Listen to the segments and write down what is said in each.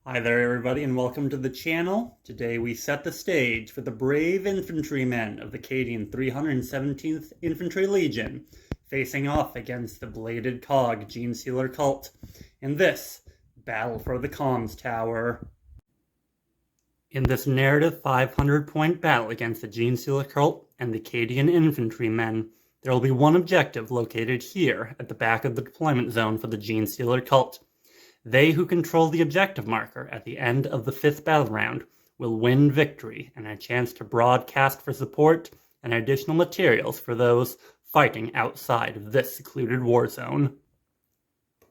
Hi there everybody and welcome to the channel. Today we set the stage for the brave infantrymen of the Cadian 317th Infantry Legion facing off against the bladed cog Genestealer Cult in this Battle for the Comms Tower. In this narrative 500-point battle against the Genestealer Cult and the Cadian infantrymen, there will be one objective located here at the back of the deployment zone for the Genestealer Cult. They who control the objective marker at the end of the 5th battle round will win victory and a chance to broadcast for support and additional materials for those fighting outside of this secluded war zone.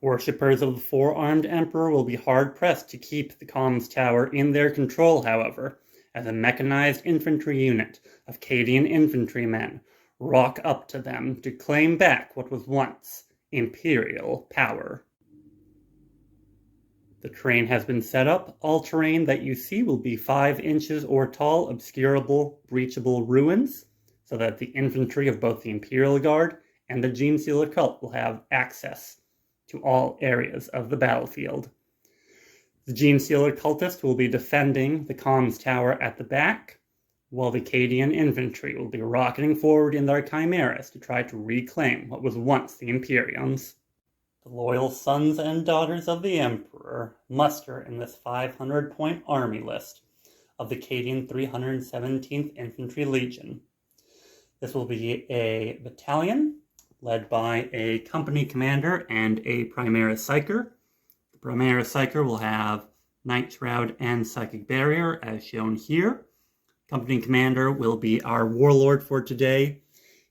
Worshippers of the Four-Armed Emperor will be hard-pressed to keep the comms tower in their control, however, as a mechanized infantry unit of Cadian infantrymen rock up to them to claim back what was once Imperial power. The terrain has been set up. All terrain that you see will be 5 inches or tall, obscurable, breachable ruins, so that the infantry of both the Imperial Guard and the Genestealer Cult will have access to all areas of the battlefield. The Genestealer Cultists will be defending the comms tower at the back, while the Cadian infantry will be rocketing forward in their chimeras to try to reclaim what was once the Imperiums. The loyal sons and daughters of the Emperor muster in this 500-point army list of the Cadian 317th Infantry Legion. This will be a battalion led by a company commander and a Chimera Psyker. The Chimera Psyker will have Night Shroud and Psychic Barrier as shown here. Company commander will be our warlord for today.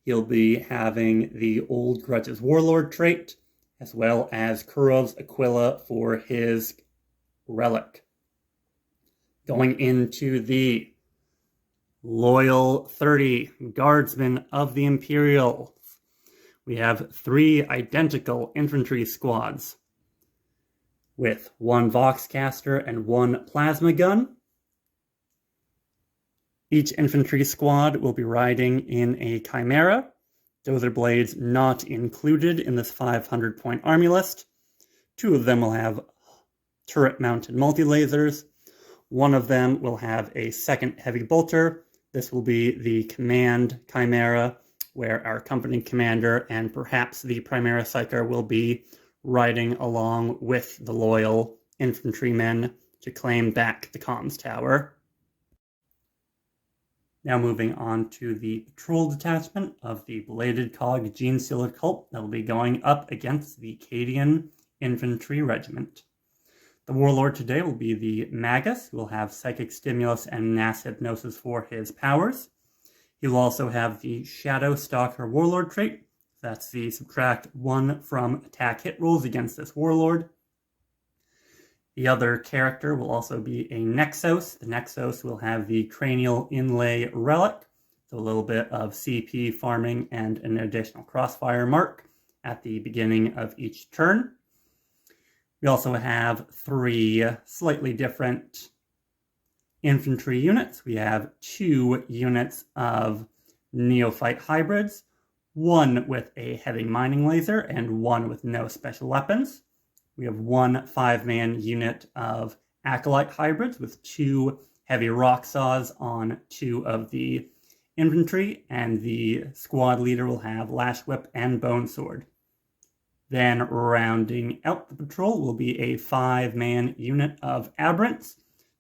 He'll be having the Old Grudges Warlord trait, as well as Kurov's Aquila for his relic. Going into the Loyal 30 Guardsmen of the Imperial, we have 3 identical infantry squads with 1 Voxcaster and 1 plasma gun. Each infantry squad will be riding in a Chimera. Dozer blades not included in this 500-point army list. 2 of them will have turret-mounted multi-lasers. 1 of them will have a second heavy bolter. This will be the command Chimera, where our company commander and perhaps the Chimera Psyker will be riding along with the loyal infantrymen to claim back the comms tower. Now moving on to the patrol detachment of the bladed cog Genestealer Cult that will be going up against the Cadian Infantry Regiment. The warlord today will be the Magus, who will have Psychic Stimulus and Mass Hypnosis for his powers. He will also have the Shadow Stalker Warlord trait. That's the subtract 1 from attack hit rolls against this warlord. The other character will also be a Nexos. The Nexos will have the Cranial Inlay Relic, so a little bit of CP farming and an additional crossfire mark at the beginning of each turn. We also have 3 slightly different infantry units. We have 2 units of Neophyte Hybrids, 1 with a heavy mining laser and 1 with no special weapons. We have 1 5-man unit of Acolyte Hybrids with 2 heavy rock saws on 2 of the infantry, and the squad leader will have Lash Whip and Bone Sword. Then rounding out the patrol will be a 5-man unit of Aberrants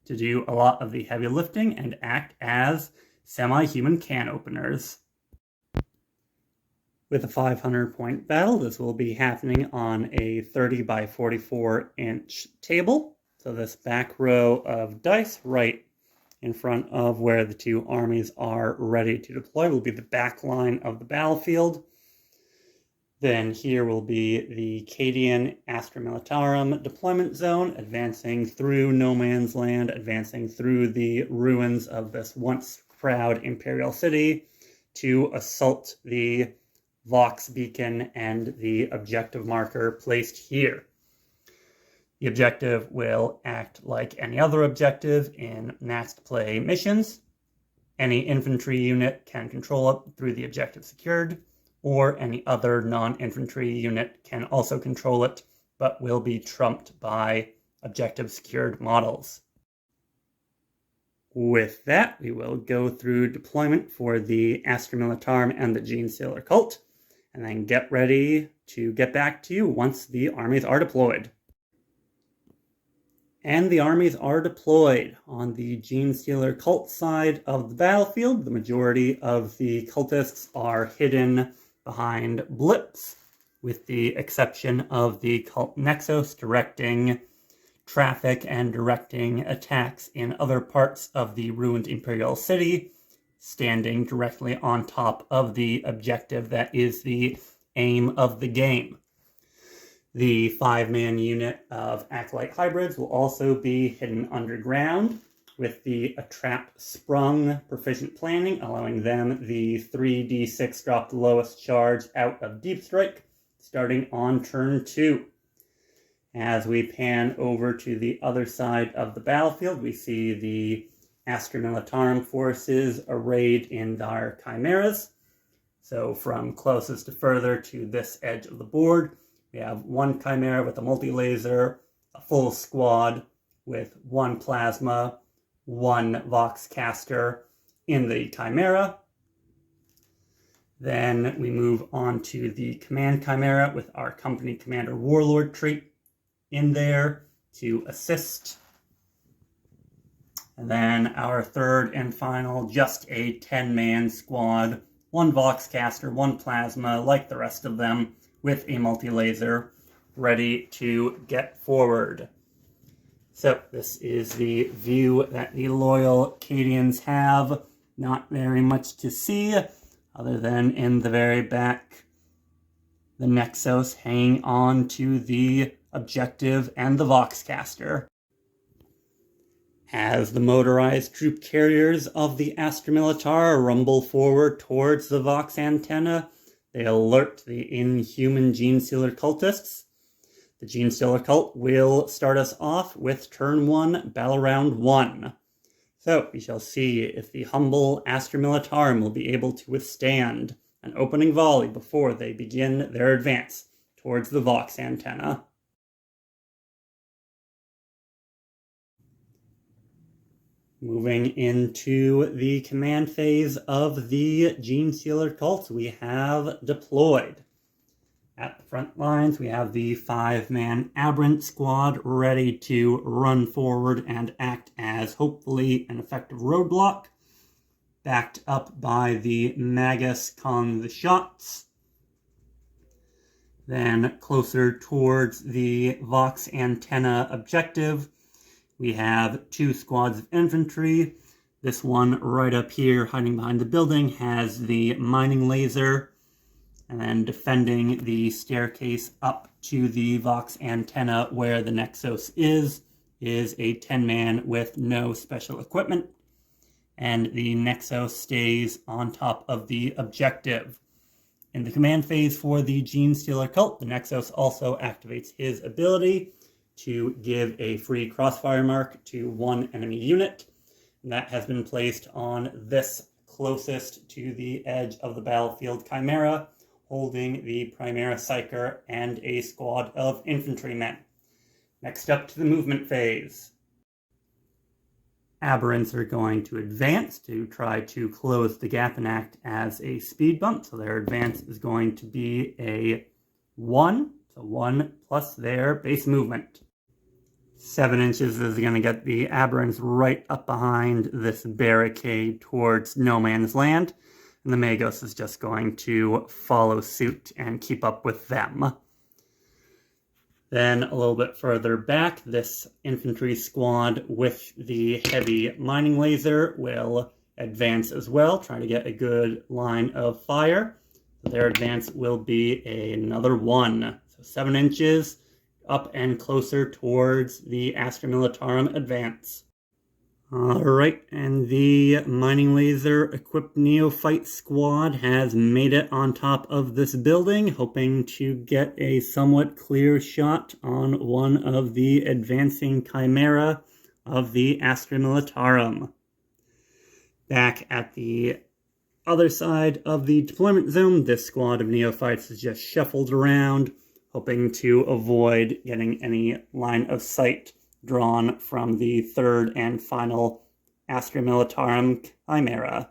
to do a lot of the heavy lifting and act as semi-human can openers. With a 500-point battle, this will be happening on a 30 by 44-inch table. So this back row of dice right in front of where the 2 armies are ready to deploy will be the back line of the battlefield. Then here will be the Cadian Astra Militarum deployment zone, advancing through no man's land, advancing through the ruins of this once proud Imperial city to assault the Vox beacon and the objective marker placed here. The objective will act like any other objective in matched play missions. Any infantry unit can control it through the objective secured, or any other non-infantry unit can also control it, but will be trumped by objective secured models. With that, we will go through deployment for the Astra Militarum and the Genestealer Cult, and then get ready to get back to you once the armies are deployed. And the armies are deployed. On the Genestealer Cult side of the battlefield, the majority of the cultists are hidden behind blips, with the exception of the Cult Nexus directing traffic and directing attacks in other parts of the ruined Imperial city, standing directly on top of the objective that is the aim of the game. The 5-man unit of Acolyte Hybrids will also be hidden underground, with the Attrap Sprung proficient planning, allowing them the 3d6 drop the lowest charge out of Deep Strike, starting on turn 2. As we pan over to the other side of the battlefield, we see the Astra Militarum forces arrayed in their Chimeras. So from closest to further to this edge of the board, we have one Chimera with a multi-laser, a full squad with one plasma, one Vox caster in the Chimera. Then we move on to the Command Chimera with our Company Commander Warlord trait in there to assist. And then our third and final, just a 10-man squad, one Vox caster, one plasma, like the rest of them, with a multi-laser, ready to get forward. So this is the view that the loyal Cadians have. Not very much to see, other than in the very back, the Nexus hanging on to the objective and the Vox caster. As the motorized troop carriers of the Astra Militarum rumble forward towards the Vox antenna, they alert the inhuman Genestealer cultists. The Genestealer cult will start us off with turn 1, battle round 1. So we shall see if the humble Astra Militarum will be able to withstand an opening volley before they begin their advance towards the Vox antenna. Moving into the command phase of the Genestealer Cults, we have deployed. At the front lines, we have the 5-man Aberrant squad ready to run forward and act as hopefully an effective roadblock, backed up by the Magus calling the shots. Then closer towards the Vox antenna objective, we have 2 squads of infantry. This one right up here, hiding behind the building, has the mining laser. And then defending the staircase up to the Vox antenna where the Nexus is a 10-man with no special equipment. And the Nexus stays on top of the objective. In the command phase for the Genestealer Cult, the Nexus also activates his ability to give a free crossfire mark to one enemy unit. And that has been placed on this closest to the edge of the battlefield Chimera, holding the Primera Psyker and a squad of infantrymen. Next up to the movement phase. Aberrants are going to advance to try to close the gap and act as a speed bump. So their advance is going to be a 1. So 1 plus their base movement. 7 inches is going to get the Aberrants right up behind this barricade towards no man's land. And the Magos is just going to follow suit and keep up with them. Then a little bit further back, this infantry squad with the heavy mining laser will advance as well, trying to get a good line of fire. Their advance will be another 1. So 7 inches up and closer towards the Astra Militarum advance. Alright, and the mining laser equipped neophyte squad has made it on top of this building, hoping to get a somewhat clear shot on one of the advancing Chimera of the Astra Militarum. Back at the other side of the deployment zone, this squad of neophytes is just shuffled around, hoping to avoid getting any line of sight drawn from the third and final Astra Militarum Chimera.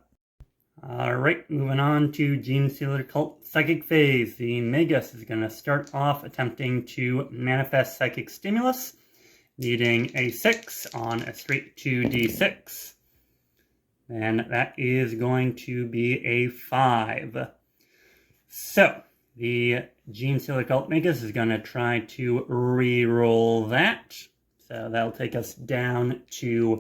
Alright, moving on to Genestealer Cult Psychic Phase. The Magus is going to start off attempting to manifest Psychic Stimulus, needing a 6 on a straight 2d6. And that is going to be a 5. So, the Genestealer Cult Magus is going to try to re-roll that. So that'll take us down to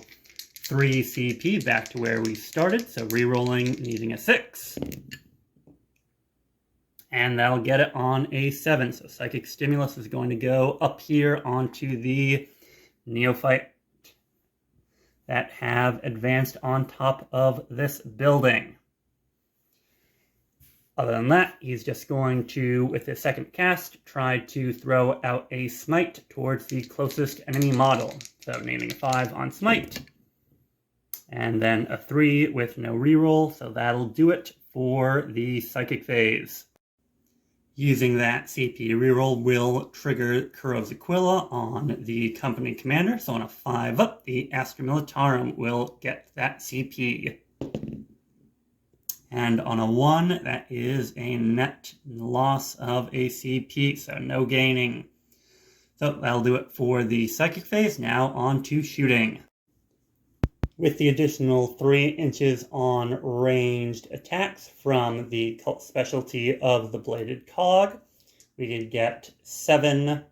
3 CP, back to where we started. So re-rolling, needing a 6. And that'll get it on a 7. So Psychic Stimulus is going to go up here onto the Neophyte that have advanced on top of this building. Other than that, he's just going to, with his second cast, try to throw out a Smite towards the closest enemy model. So needing a 5 on Smite. And then a 3 with no reroll, so that'll do it for the Psychic Phase. Using that CP reroll will trigger Kuro's Aquila on the Company Commander, so on a 5 up, the Astra Militarum will get that CP. And on a 1, that is a net loss of a CP, so no gaining. So that'll do it for the Psychic Phase. Now on to shooting. With the additional 3 inches on ranged attacks from the cult specialty of the Bladed Cog, we did get 7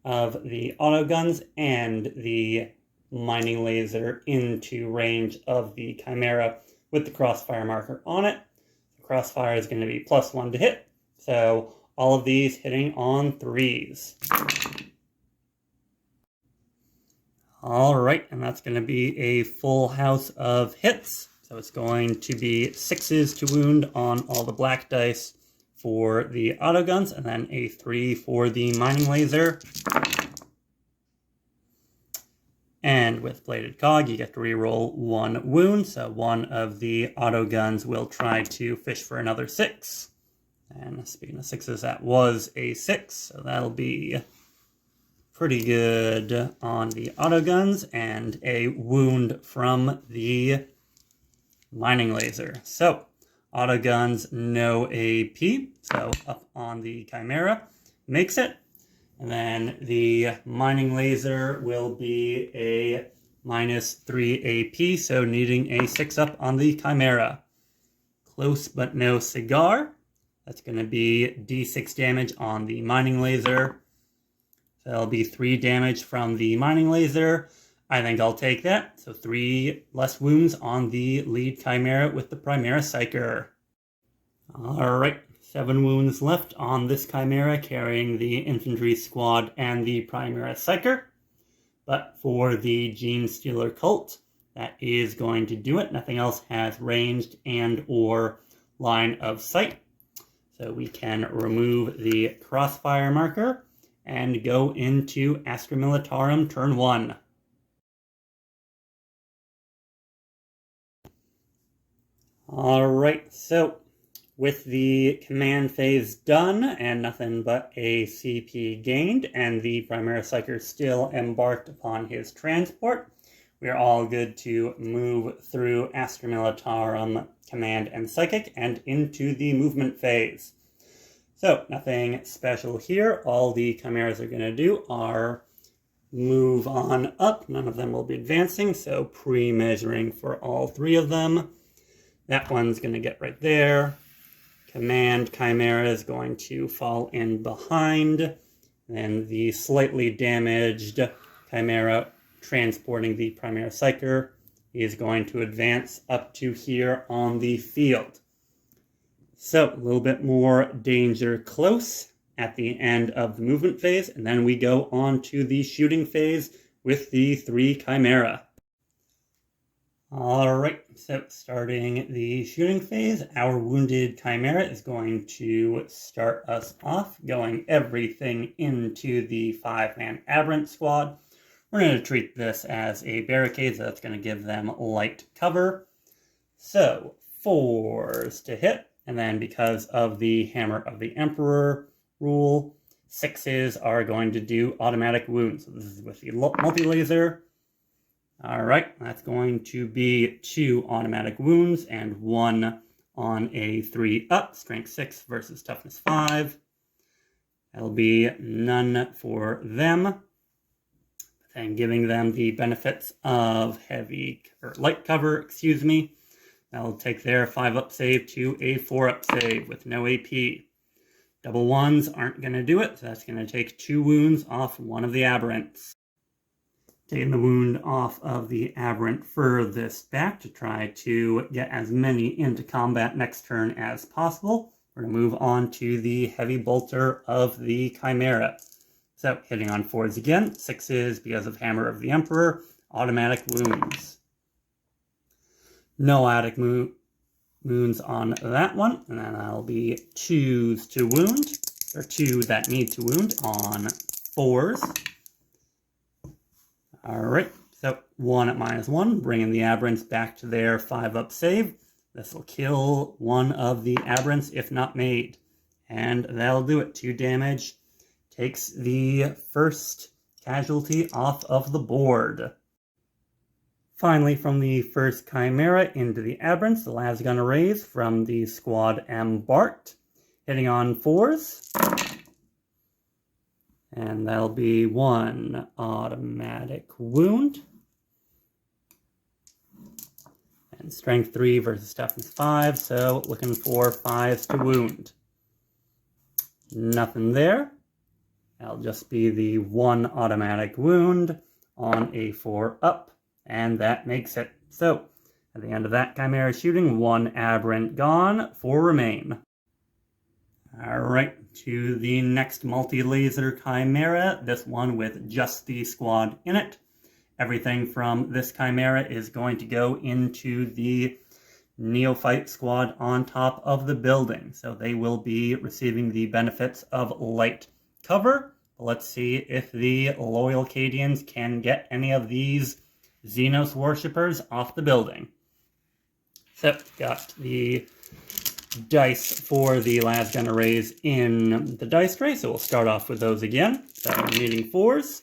of the autoguns and the mining laser into range of the Chimera with the crossfire marker on it. The crossfire is going to be +1 to hit, so all of these hitting on 3s. Alright, and that's going to be a full house of hits. So it's going to be 6s to wound on all the black dice for the autoguns, and then a 3 for the mining laser. And with Bladed Cog, you get to reroll 1 wound, so one of the autoguns will try to fish for another 6. And speaking of 6s, that was a 6, so that'll be pretty good on the autoguns, and a wound from the mining laser. So, autoguns, no AP, so up on the Chimera, makes it. And then the mining laser will be a -3 AP, so needing a 6 up on the Chimera. Close but no cigar. That's going to be D6 damage on the mining laser. So that'll be 3 damage from the mining laser. I think I'll take that. So 3 less wounds on the lead Chimera with the Primera Psyker. Alright, 7 wounds left on this Chimera carrying the Infantry Squad and the Primera Psyker. But for the Genestealer Cult, that is going to do it. Nothing else has ranged and or line of sight. So we can remove the crossfire marker and go into Astra Militarum turn 1. Alright, so with the command phase done and nothing but a CP gained, and the Primera Psyker still embarked upon his transport, we are all good to move through Astra Militarum Command and Psychic and into the movement phase. So, nothing special here. All the Chimeras are going to do are move on up. None of them will be advancing, so pre-measuring for all 3 of them. That one's going to get right there. Command Chimera is going to fall in behind. And the slightly damaged Chimera transporting the Primera Psyker is going to advance up to here on the field. So, a little bit more danger close at the end of the movement phase, and then we go on to the shooting phase with the 3 Chimera. Alright, so starting the shooting phase, our wounded Chimera is going to start us off, going everything into the 5-man Aberrant squad. We're going to treat this as a barricade, so that's going to give them light cover. So, 4s to hit. And then because of the Hammer of the Emperor rule, 6s are going to do automatic wounds. So this is with the multi-laser. Alright, that's going to be 2 automatic wounds and 1 on a 3-up, strength 6 versus toughness 5. That'll be none for them. And giving them the benefits of light cover, excuse me. That'll take their 5-up save to a 4-up save with no AP. Double 1s aren't going to do it, so that's going to take 2 wounds off one of the aberrants. Taking the wound off of the aberrant furthest back to try to get as many into combat next turn as possible. We're going to move on to the heavy bolter of the Chimera. So, hitting on 4s again, 6s because of Hammer of the Emperor, automatic wounds. No automatic wounds on that one, and then that'll be 2s to wound, or 2 that need to wound on 4s. Alright, so 1 at -1, bringing the aberrants back to their 5-up save. This will kill one of the aberrants if not made. And that'll do it. 2 damage. Takes the first casualty off of the board. Finally, from the first Chimera into the aberrants, the lasgun arrays from the squad embarked. Hitting on 4s. And that'll be 1 automatic wound. And strength 3 versus toughness 5, so looking for 5s to wound. Nothing there. That'll just be the 1 automatic wound on a 4-up, and that makes it. So, at the end of that Chimera shooting, 1 aberrant gone, 4 remain. Alright, to the next multi-laser Chimera, this one with just the squad in it. Everything from this Chimera is going to go into the Neophyte squad on top of the building. So they will be receiving the benefits of light cover. Let's see if the loyal Cadians can get any of these Xenos worshippers off the building. So, got the dice for the lasgun arrays in the dice tray, so we'll start off with those again. So, needing 4s,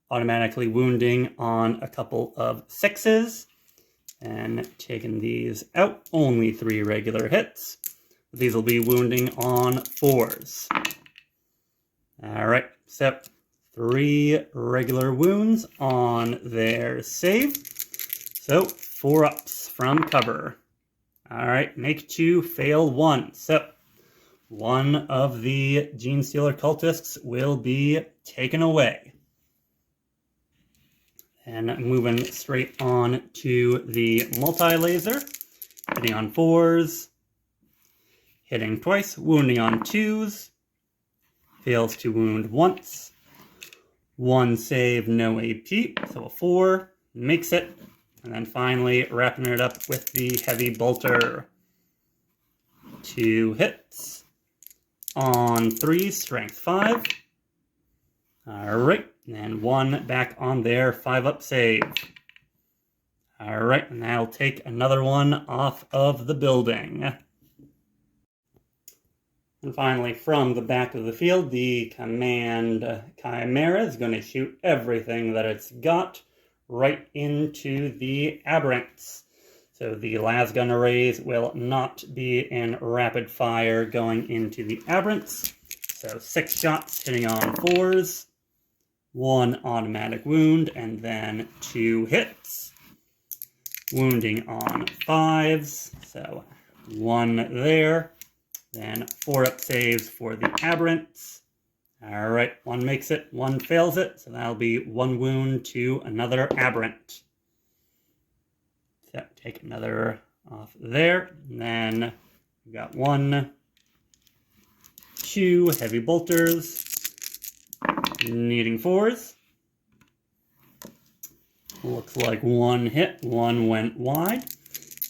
automatically wounding on a couple of 6s, and taking these out, only 3 regular hits. These will be wounding on 4s. Alright, so 3 regular wounds on their save. So 4-ups from cover. Alright, make 2, fail 1. So 1 of the Genestealer Cultists will be taken away. And moving straight on to the multi-laser. Hitting on 4s. Hitting twice, wounding on 2s. Fails to wound once. 1 save, no AP, so a 4. Makes it. And then finally wrapping it up with the heavy bolter. 2 hits. On 3, strength 5. Alright, and 1 back on their 5-up save. Alright, and that'll take another one off of the building. And finally, from the back of the field, the command Chimera is going to shoot everything that it's got right into the aberrants. So the lasgun arrays will not be in rapid fire going into the aberrants. So 6 shots hitting on 4s, 1 automatic wound, and then 2 hits. Wounding on 5s, so 1 there. Then 4-up saves for the aberrants. Alright, 1 makes it, 1 fails it, so that'll be 1 wound to another aberrant. So take another off there, and then we've got 1, 2 heavy bolters, needing 4s. Looks like 1 hit, 1 went wide.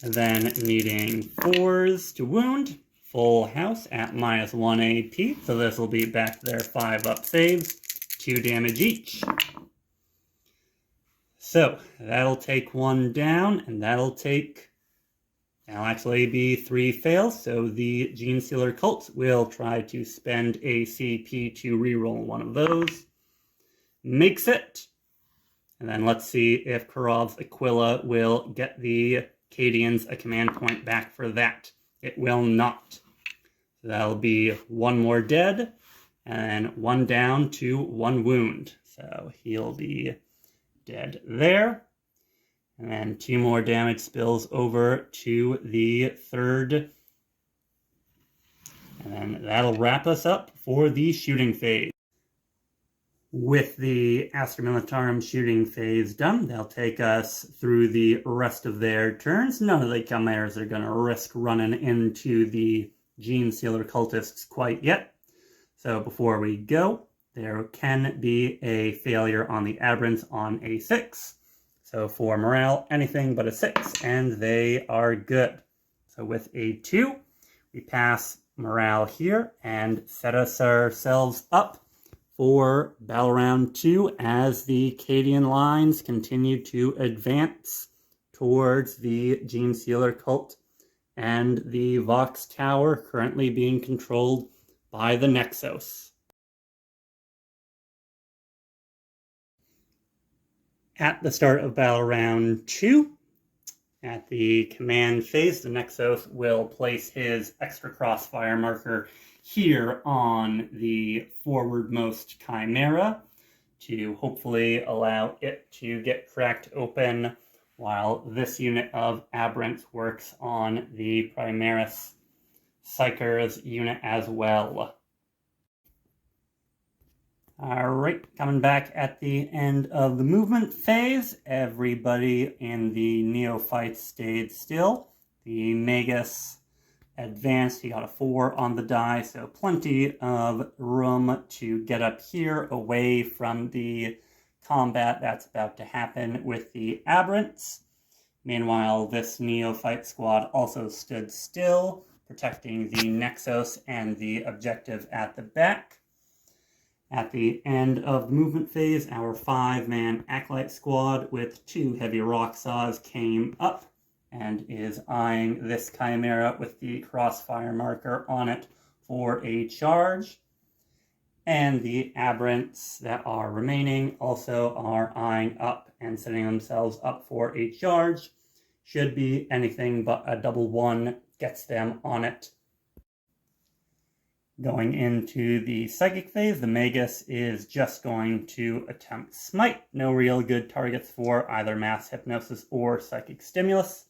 And then needing 4s to wound. Full house at -1 AP, so this will be back to their 5-up saves, 2 damage each. So that'll take 1 down, and that'll take That'll actually be 3 fails, so the Genestealer Cults will try to spend a CP to reroll one of those. Makes it. And then let's see if Karov's Aquila will get the Cadians a command point back for that. It will not. So that'll be 1 more dead, and 1 down to 1 wound. So he'll be dead there. And then 2 more damage spills over to the 3rd. And then that'll wrap us up for the shooting phase. With the Astra Militarum shooting phase done, they'll take us through the rest of their turns. None of the Chimeras are going to risk running into the Genestealer Cultists quite yet. So before we go, there can be a failure on the Aberrants on a 6. So for morale, anything but a 6, and they are good. So with a 2, we pass morale here and set ourselves up for Battle Round 2 as the Cadian lines continue to advance towards the Genestealer Cult and the Vox Tower currently being controlled by the Nexos. At the start of Battle Round 2, at the command phase, the Nexos will place his extra crossfire marker here on the forwardmost Chimera to hopefully allow it to get cracked open while this unit of Aberrants works on the Primaris Psykers unit as well. Alright, coming back at the end of the movement phase, everybody in the Neophytes stayed still. The Magus advanced, he got a 4 on the die, so plenty of room to get up here away from the combat that's about to happen with the Aberrants. Meanwhile, this Neophyte squad also stood still, protecting the Nexos and the objective at the back. At the end of the movement phase, our 5-man Acolyte squad with 2 heavy rock saws came up and is eyeing this Chimera with the crossfire marker on it for a charge. And the Aberrants that are remaining also are eyeing up and setting themselves up for a charge. Should be anything but a double 1 gets them on it. Going into the Psychic phase, the Magus is just going to attempt Smite. No real good targets for either Mass Hypnosis or Psychic Stimulus.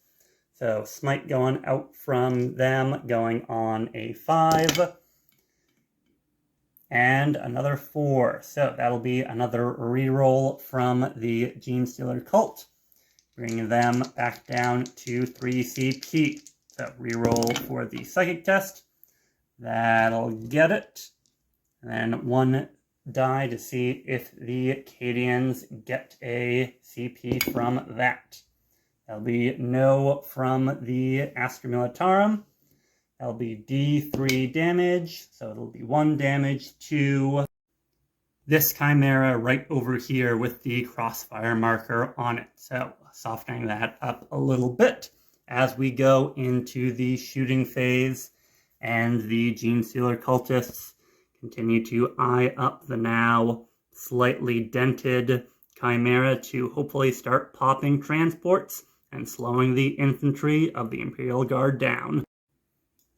So Smite going out from them, going on a 5. And another 4. So that'll be another reroll from the Genestealer Cult, bringing them back down to 3 CP. So reroll for the Psychic test. That'll get it. And then 1 die to see if the Cadians get a CP from that. That'll be no from the Astra Militarum. That'll be D3 damage, so it'll be 1 damage to this Chimera right over here with the crossfire marker on it. So softening that up a little bit as we go into the shooting phase, and the Genestealer Cultists continue to eye up the now slightly dented Chimera to hopefully start popping transports and slowing the infantry of the Imperial Guard down.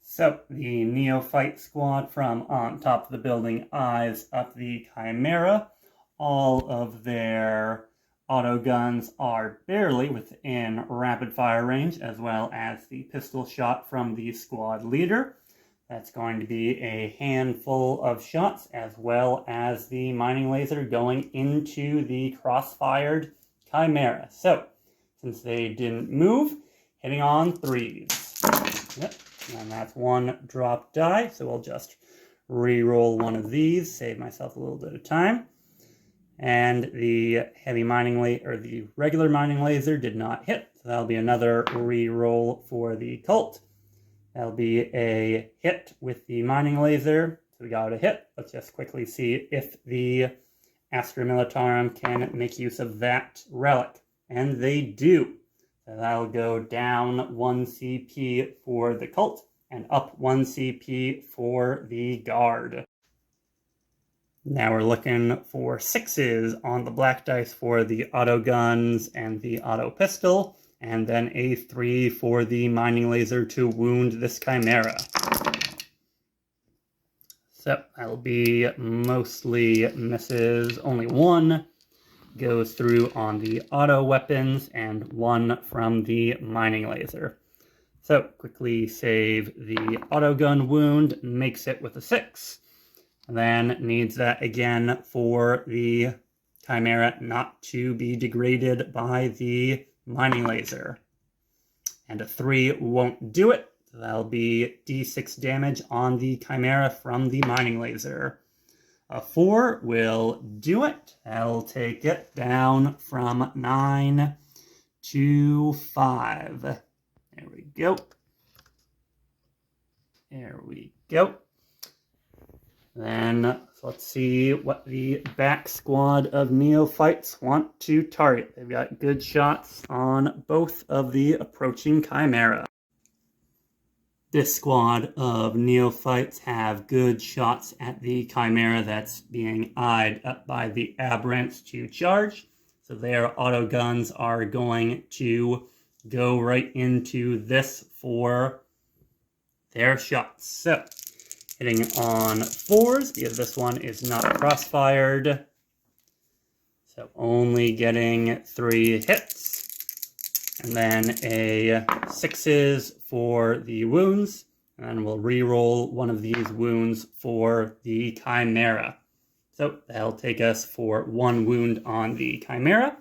So, the Neophyte squad from on top of the building eyes up the Chimera. All of their auto guns are barely within rapid fire range, as well as the pistol shot from the squad leader. That's going to be a handful of shots, as well as the mining laser going into the crossfired Chimera. So, since they didn't move, hitting on 3s. Yep, and that's 1 drop die, so we'll just re-roll 1 of these, save myself a little bit of time. And the heavy mining laser, or the regular mining laser, did not hit, so that'll be another re-roll for the cult. That'll be a hit with the mining laser. So we got a hit. Let's just quickly see if the Astra Militarum can make use of that relic. And they do. So that'll go down 1 CP for the cult and up 1 CP for the guard. Now we're looking for 6s on the black dice for the auto guns and the auto pistol, and then a 3 for the mining laser to wound this Chimera. So that'll be mostly misses. Only 1 goes through on the auto weapons and 1 from the mining laser. So quickly save the auto gun wound, makes it with a 6. And then needs that again for the Chimera not to be degraded by the mining laser. And a 3 won't do it. So that'll be D6 damage on the Chimera from the mining laser. A 4 will do it. That'll take it down from 9 to 5. There we go. There we go. Then let's see what the back squad of neophytes want to target. They've got good shots on both of the approaching Chimera. This squad of neophytes have good shots at the Chimera that's being eyed up by the aberrants to charge. So their auto guns are going to go right into this for their shots. So hitting on 4s, because this one is not crossfired. So only getting 3 hits. And then a 6s for the wounds. And we'll re-roll one of these wounds for the Chimera. So that'll take us for 1 wound on the Chimera.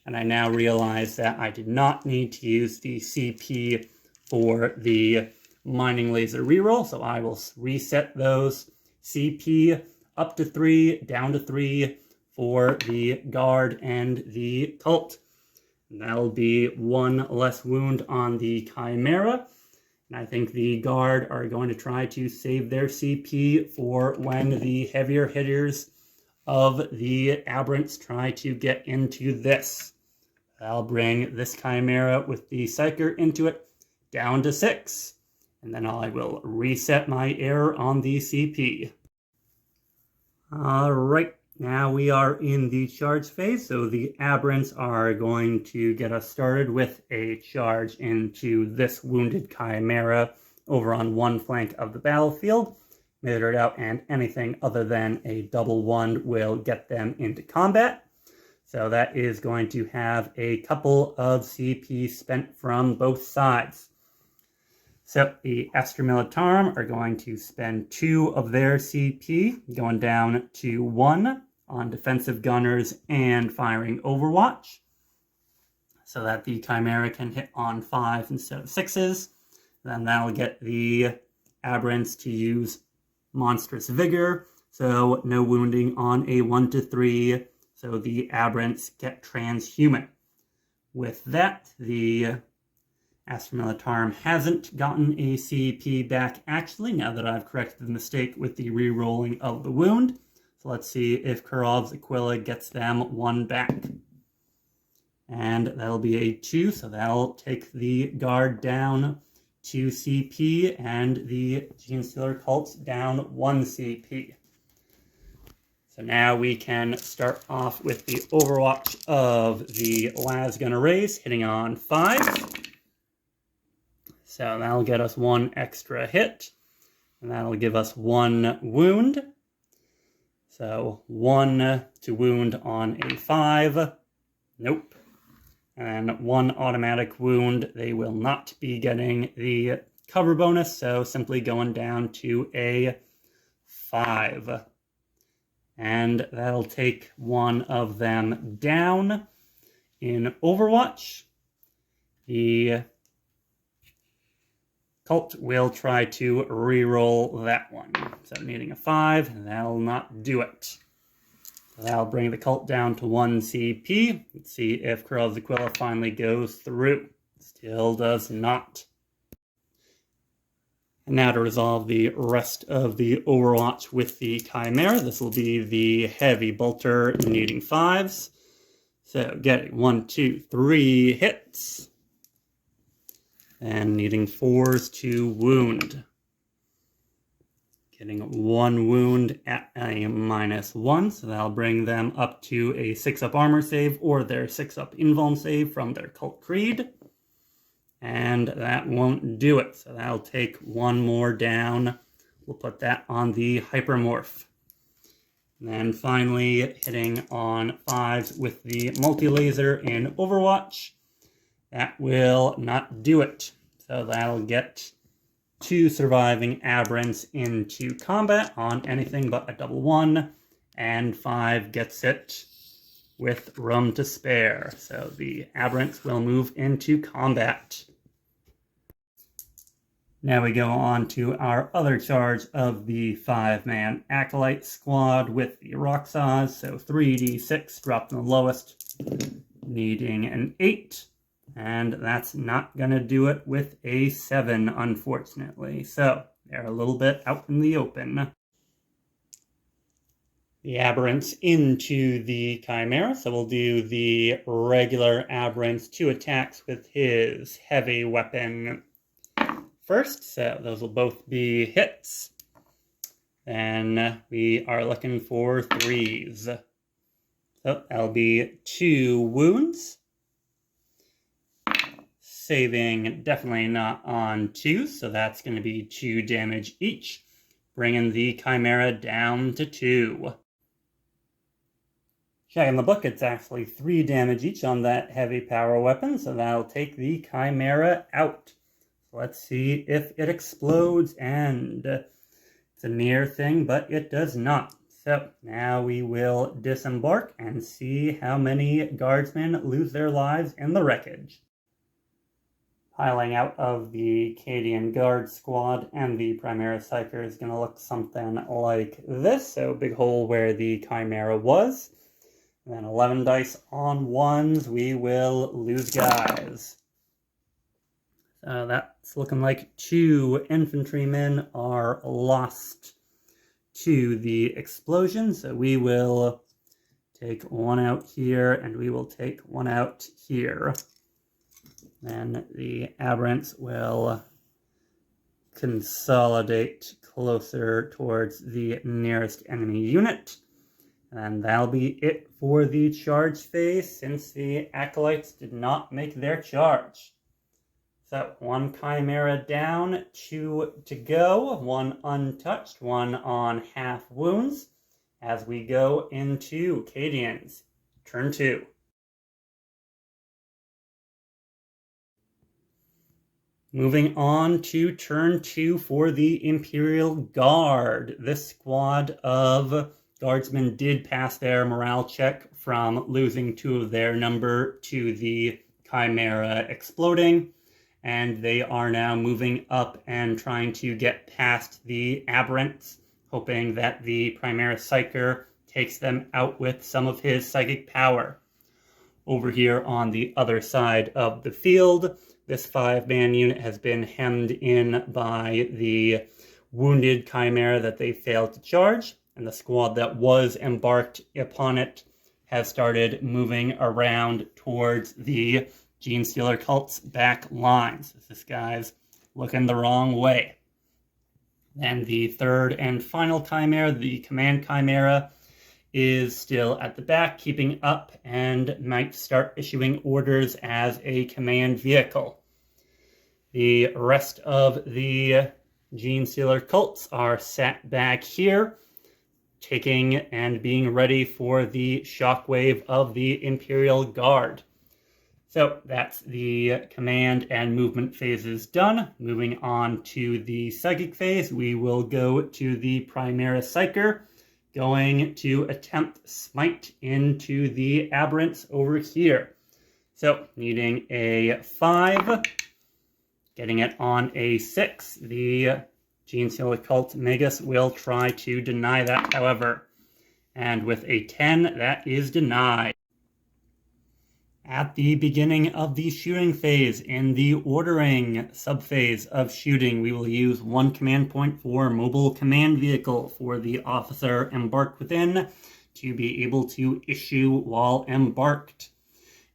And I now realize that I did not need to use the CP for the mining laser reroll, so I will reset those CP up to 3, down to 3 for the guard and the cult. And that'll be 1 less wound on the Chimera. And I think the guard are going to try to save their CP for when the heavier hitters of the aberrants try to get into this. I'll bring this Chimera with the Psyker into it down to 6. And then I will reset my error on the CP. Alright, now we are in the charge phase, so the aberrants are going to get us started with a charge into this wounded Chimera over on one flank of the battlefield. Meter it out, and anything other than a double 1 will get them into combat. So that is going to have a couple of CP spent from both sides. So the Astra Militarum are going to spend 2 of their CP, going down to 1 on defensive gunners and firing Overwatch, so that the Chimera can hit on 5 instead of 6s. Then that'll get the aberrants to use Monstrous Vigor, so no wounding on a 1 to 3, so the aberrants get transhuman. With that, the Astra Militarum hasn't gotten a CP back actually, now that I've corrected the mistake with the re-rolling of the wound. So let's see if Kurov's Aquila gets them 1 back. And that'll be a 2, so that'll take the guard down 2 CP and the Genestealer Cults down 1 CP. So now we can start off with the Overwatch of the Las Raise, hitting on 5. So that'll get us 1 extra hit, and that'll give us 1 wound. So 1 to wound on a 5. Nope. And 1 automatic wound. They will not be getting the cover bonus, so simply going down to a 5. And that'll take 1 of them down. In Overwatch, the Cult will try to re-roll that one. So needing a 5, that'll not do it. So that'll bring the Cult down to 1 CP. Let's see if Kurov's Aquila finally goes through. Still does not. And now to resolve the rest of the Overwatch with the Chimera. This will be the Heavy Bolter needing 5s. So getting 1, 2, 3 hits. and needing 4s to wound. Getting 1 wound at a -1, so that'll bring them up to a 6-up armor save or their 6-up invuln save from their cult creed. And that won't do it, so that'll take 1 more down. We'll put that on the hypermorph. And then finally hitting on 5s with the multi-laser in Overwatch. That will not do it, so that'll get 2 surviving aberrants into combat on anything but a double 1, and 5 gets it with room to spare. So the aberrants will move into combat. Now we go on to our other charge of the 5-man Acolyte squad with the Roxas. So 3d6, dropping the lowest, needing an 8. And that's not going to do it with a 7, unfortunately. So they're a little bit out in the open. The aberrants into the Chimera. So we'll do the regular aberrants 2 attacks with his heavy weapon first. So those will both be hits. Then we are looking for 3s. So that'll be 2 wounds. Saving definitely not on 2, so that's going to be 2 damage each, bringing the Chimera down to 2. Checking the book, it's actually 3 damage each on that heavy power weapon, so that'll take the Chimera out. Let's see if it explodes, and it's a near thing, but it does not. So now we will disembark and see how many guardsmen lose their lives in the wreckage. Piling out of the Cadian Guard squad, and the Chimera Psyker is going to look something like this. So big hole where the Chimera was. And then 11 dice on 1s, we will lose guys. So that's looking like 2 infantrymen are lost to the explosion. So we will take 1 out here, and we will take 1 out here. Then the aberrants will consolidate closer towards the nearest enemy unit. And that'll be it for the charge phase, since the Acolytes did not make their charge. So 1 Chimera down, 2 to go, 1 untouched, 1 on half wounds, as we go into Cadians. Turn 2. Moving on to turn 2 for the Imperial Guard. This squad of guardsmen did pass their morale check from losing 2 of their number to the Chimera exploding, and they are now moving up and trying to get past the aberrants, hoping that the Chimera Psyker takes them out with some of his psychic power. Over here on the other side of the field, this 5-man unit has been hemmed in by the wounded Chimera that they failed to charge, and the squad that was embarked upon it has started moving around towards the Genestealer Cults back lines. This guy's looking the wrong way. And the 3rd and final Chimera, the Command Chimera, is still at the back, keeping up, and might start issuing orders as a command vehicle. The rest of the Genestealer Cults are sat back here, taking and being ready for the shockwave of the Imperial Guard. So that's the command and movement phases done. Moving on to the psychic phase, we will go to the Chimera Psyker, going to attempt smite into the aberrants over here. So needing a 5, getting it on a 6. The Genestealer Cult Magus will try to deny that, however. And with a 10, that is denied. At the beginning of the shooting phase, in the ordering subphase of shooting, we will use 1 command point for mobile command vehicle for the officer embarked within to be able to issue while embarked.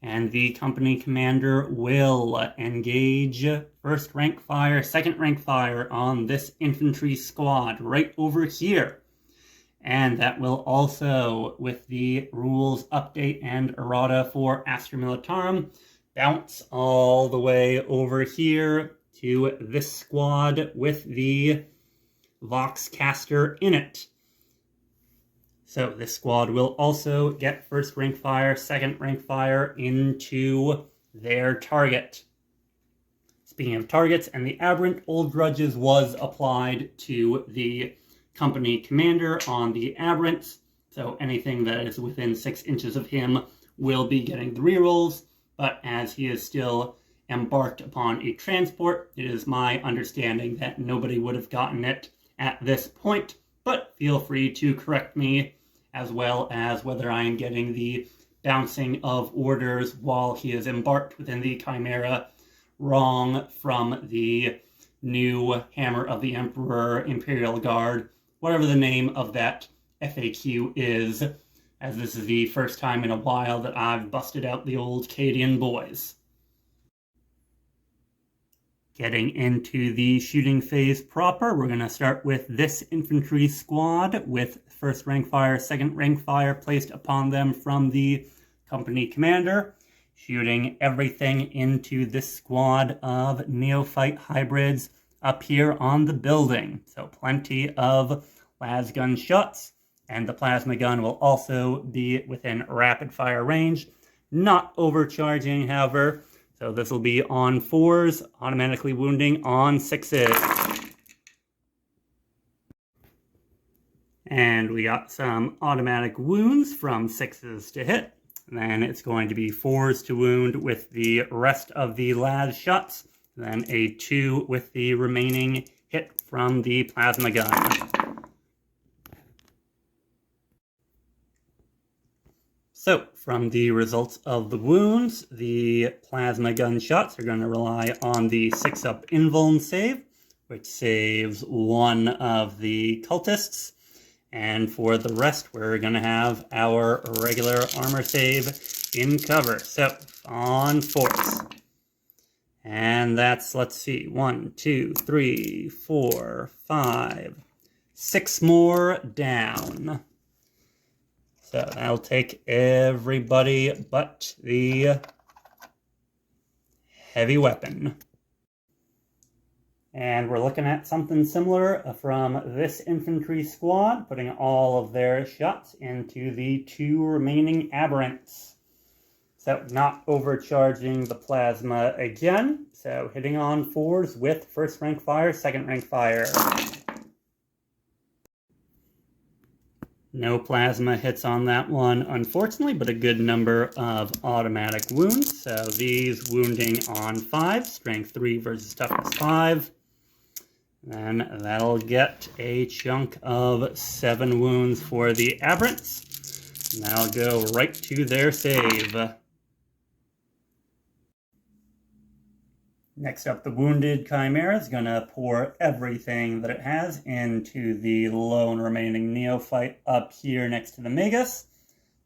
and the company commander will engage first rank fire, second rank fire on this infantry squad right over here. And that will also, with the rules update and errata for Astra Militarum, bounce all the way over here to this squad with the Voxcaster in it. So this squad will also get first rank fire, second rank fire into their target. Speaking of targets, and the Aberrant Old Grudges was applied to the company commander on the Aberrants. So anything that is within 6 inches of him will be getting the rerolls. But as he is still embarked upon a transport, it is my understanding that nobody would have gotten it at this point. But feel free to correct me, as well as whether I am getting the bouncing of orders while he is embarked within the Chimera wrong from the new Hammer of the Emperor Imperial Guard, whatever the name of that FAQ is, as this is the first time in a while that I've busted out the old Cadian boys. Getting into the shooting phase proper, we're going to start with this infantry squad with first rank fire, second rank fire placed upon them from the company commander, shooting everything into this squad of neophyte hybrids up here on the building. So plenty of las gun shots, and the plasma gun will also be within rapid fire range, not overcharging, however. So this will be on 4s, automatically wounding on 6s. And we got some automatic wounds from 6s to hit. Then it's going to be 4s to wound with the rest of the las shots. Then a 2 with the remaining hit from the plasma gun. So, from the results of the wounds, the plasma gun shots are going to rely on the 6-up invuln save, which saves 1 of the cultists. And for the rest, we're going to have our regular armor save in cover. So, on 4s. And that's, let's see, 1, 2, 3, 4, 5, 6 more down. So that'll take everybody but the heavy weapon. And we're looking at something similar from this infantry squad, putting all of their shots into the 2 remaining aberrants. So not overcharging the plasma again. So hitting on 4s with first rank fire, second rank fire. No plasma hits on that one, unfortunately, but a good number of automatic wounds. So these wounding on 5, strength 3 versus toughness 5. Then that'll get a chunk of 7 wounds for the aberrants. And that'll go right to their save. Next up, the Wounded Chimera is going to pour everything that it has into the lone remaining neophyte up here next to the Magus.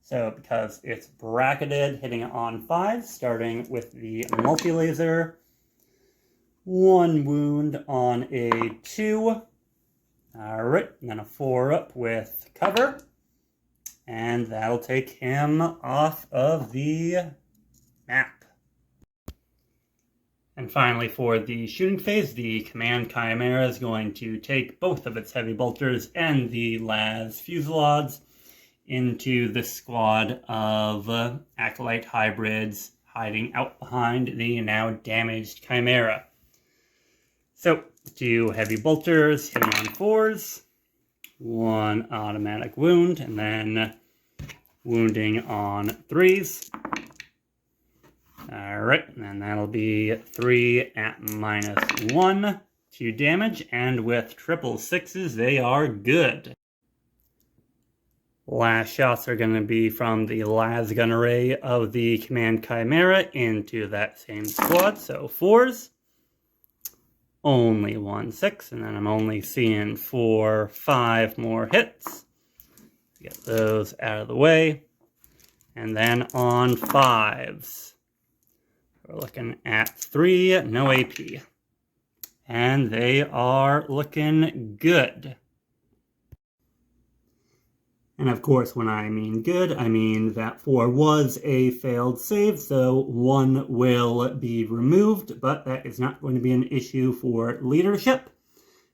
So because it's bracketed, hitting it on 5, starting with the multi-laser. 1 wound on a 2. Alright, and then a 4 up with cover. And that'll take him off of the map. And finally, for the shooting phase, the Command Chimera is going to take both of its heavy bolters and the las fusillades into the squad of Acolyte hybrids hiding out behind the now damaged Chimera. So, 2 heavy bolters hitting on 4s, 1 automatic wound, and then wounding on 3s. Alright, and that'll be 3 at -1 to damage, and with triple 6s, they are good. Last shots are going to be from the las gun array of the Command Chimera into that same squad, so 4s. Only 1 6, and then I'm only seeing 4 5 more hits. Get those out of the way. And then on 5s, we're looking at 3, no AP. And they are looking good. And of course, when I mean good, I mean that 4 was a failed save, so 1 will be removed, but that is not going to be an issue for leadership.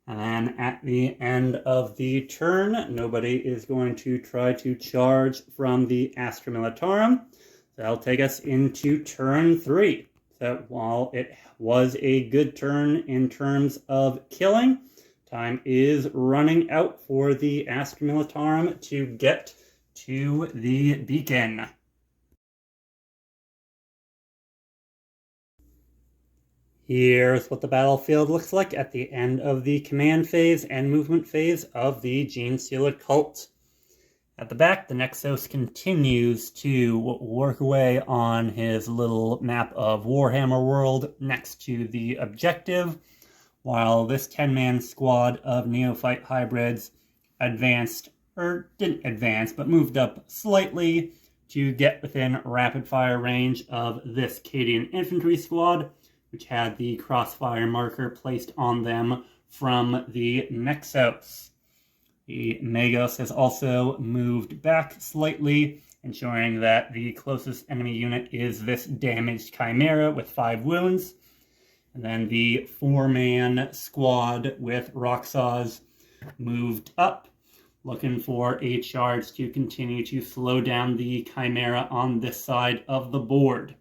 And then at the end of the turn, nobody is going to try to charge from the Astra Militarum. So that'll take us into turn 3. So while it was a good turn in terms of killing, time is running out for the Astra Militarum to get to the beacon. Here's what the battlefield looks like at the end of the command phase and movement phase of the Genestealer Cult. At the back, the Nexos continues to work away on his little map of Warhammer world next to the objective, while this 10-man squad of neophyte hybrids advanced, or didn't advance, but moved up slightly to get within rapid-fire range of this Cadian infantry squad, which had the crossfire marker placed on them from the Nexos. The Magos has also moved back slightly, ensuring that the closest enemy unit is this damaged Chimera with 5 wounds. And then the 4-man squad with Roxas moved up, looking for a charge to continue to slow down the Chimera on this side of the board.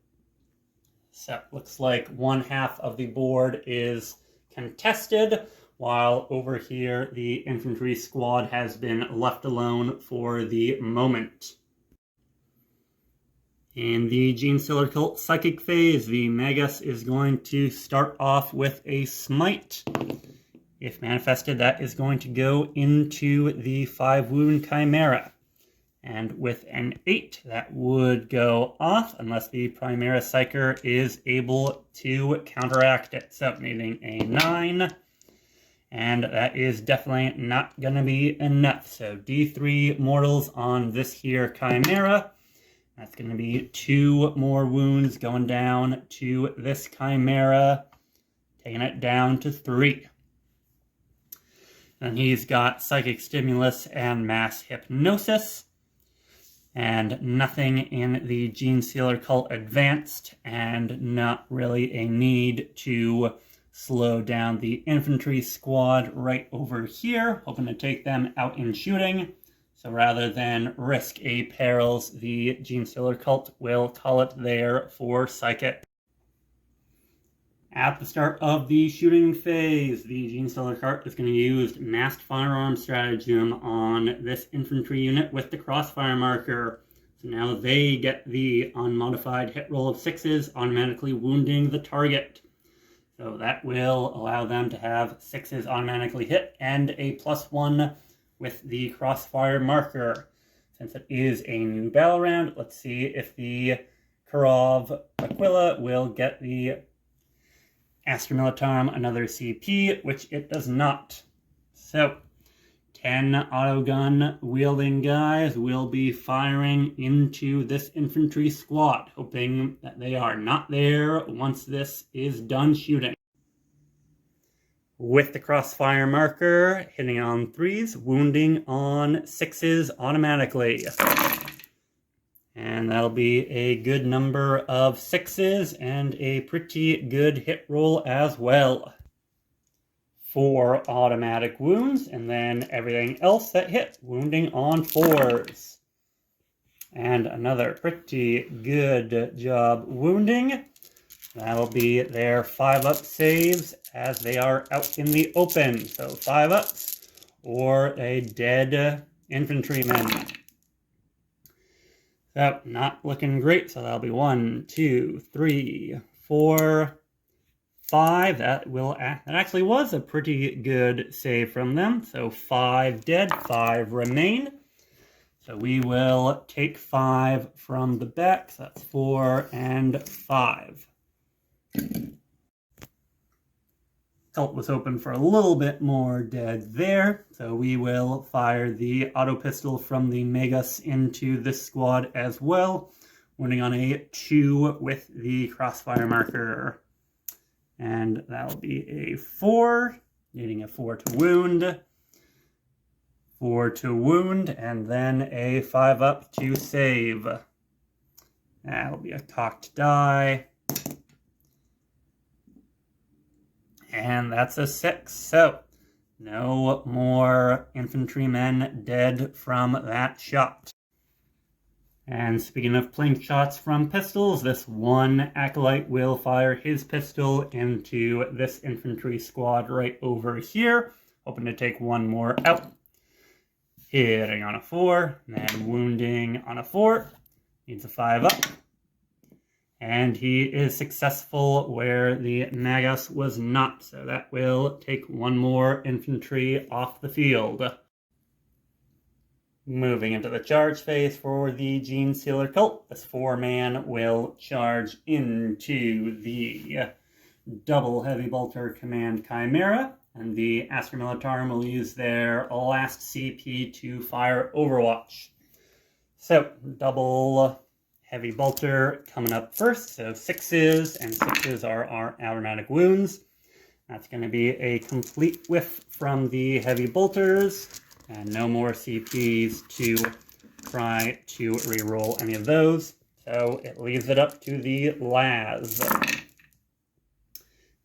So looks like one half of the board is contested, while over here the infantry squad has been left alone for the moment. In the Genestealer Cult Psychic phase, the Magus is going to start off with a Smite. If manifested, that is going to go into the 5-wound Chimera. And with an 8, that would go off unless the Primera Psyker is able to counteract it. So needing a 9. And that is definitely not going to be enough. So D3 mortals on this here Chimera. That's going to be 2 more wounds going down to this Chimera, taking it down to 3. And he's got Psychic Stimulus and Mass Hypnosis. And nothing in the Genestealer Cult Advanced, and not really a need to slow down the infantry squad right over here, hoping to take them out in shooting. So rather than risk a perils, the Genestealer Cult will call it there for Psychic. At the start of the shooting phase, the Genestealer Cult is going to use Masked Firearm Stratagem on this infantry unit with the crossfire marker. So now they get the unmodified hit roll of 6s, automatically wounding the target. So that will allow them to have 6s automatically hit and a +1 with the crossfire marker. Since it is a new battle round, let's see if the Karov Aquila will get the Astra Militarum another CP, which it does not. So 10 autogun wielding guys will be firing into this infantry squad, hoping that they are not there once this is done shooting. With the crossfire marker, hitting on 3s, wounding on 6s automatically. And that'll be a good number of 6s and a pretty good hit roll as well. 4 automatic wounds, and then everything else that hit, wounding on 4s. And another pretty good job wounding. That'll be their 5-up saves as they are out in the open. So 5-ups or a dead infantryman. So not looking great. So that'll be 1, 2, 3, 4, 5. That actually was a pretty good save from them. So 5 dead, 5 remain. So we will take 5 from the back. So that's 4 and 5. Cult was hoping for a little bit more dead there, so we will fire the auto pistol from the Magus into this squad as well, wounding on a 2 with the crossfire marker. And that'll be a 4, needing a 4 to wound. 4 to wound, and then a 5 up to save. That'll be a cocked die. And that's a 6. So, no more infantrymen dead from that shot. And speaking of plain shots from pistols, this one acolyte will fire his pistol into this infantry squad right over here, hoping to take one more out. Hitting on a 4, and then wounding on a 4. Needs a 5 up. And he is successful where the Magus was not, so that will take one more infantry off the field. Moving into the charge phase for the Genestealer Cult, this 4-man will charge into the double heavy bolter command Chimera, and the Astra Militarum will use their last CP to fire Overwatch. So, double heavy bolter coming up first, so 6s, and 6s are our automatic wounds. That's going to be a complete whiff from the heavy bolters, and no more CPs to try to reroll any of those. So it leaves it up to the Laz.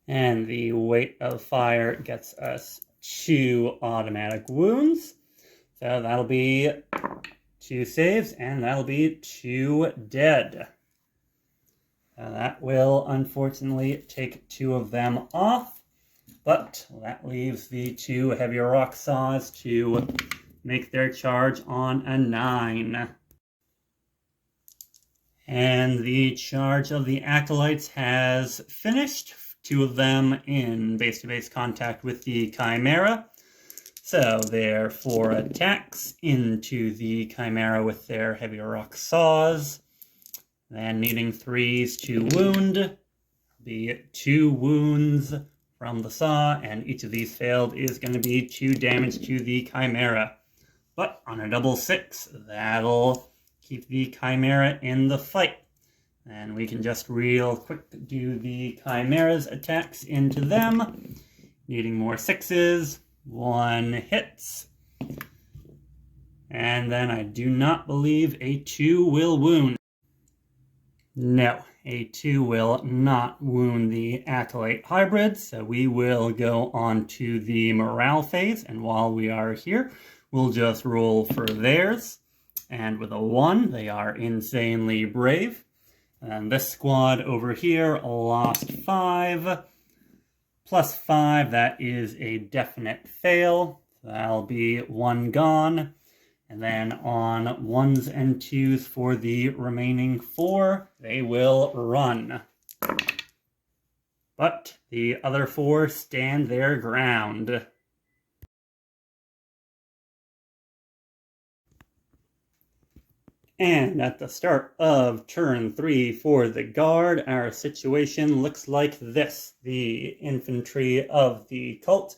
And the weight of fire gets us 2 automatic wounds. So that'll be 2 saves, and that'll be 2 dead. That will unfortunately take 2 of them off, but that leaves the 2 heavier rock saws to make their charge on a 9. And the charge of the acolytes has finished. 2 of them in base-to-base contact with the Chimera. So their 4 attacks into the Chimera with their heavier rock saws. Then needing 3s to wound. Be 2 wounds from the saw, and each of these failed is going to be 2 damage to the Chimera. But on a double 6, that'll keep the Chimera in the fight. And we can just real quick do the Chimera's attacks into them. Needing more 6s. 1 hits. And then I do not believe a 2 will wound. No, a 2 will not wound the Acolyte Hybrid, so we will go on to the morale phase, and while we are here, we'll just roll for theirs. And with a 1, they are insanely brave. And this squad over here lost 5. Plus 5, that is a definite fail. That'll be 1 gone. And then on 1s and 2s for the remaining 4, they will run. But the other 4 stand their ground. And at the start of turn 3 for the guard, our situation looks like this. The infantry of the cult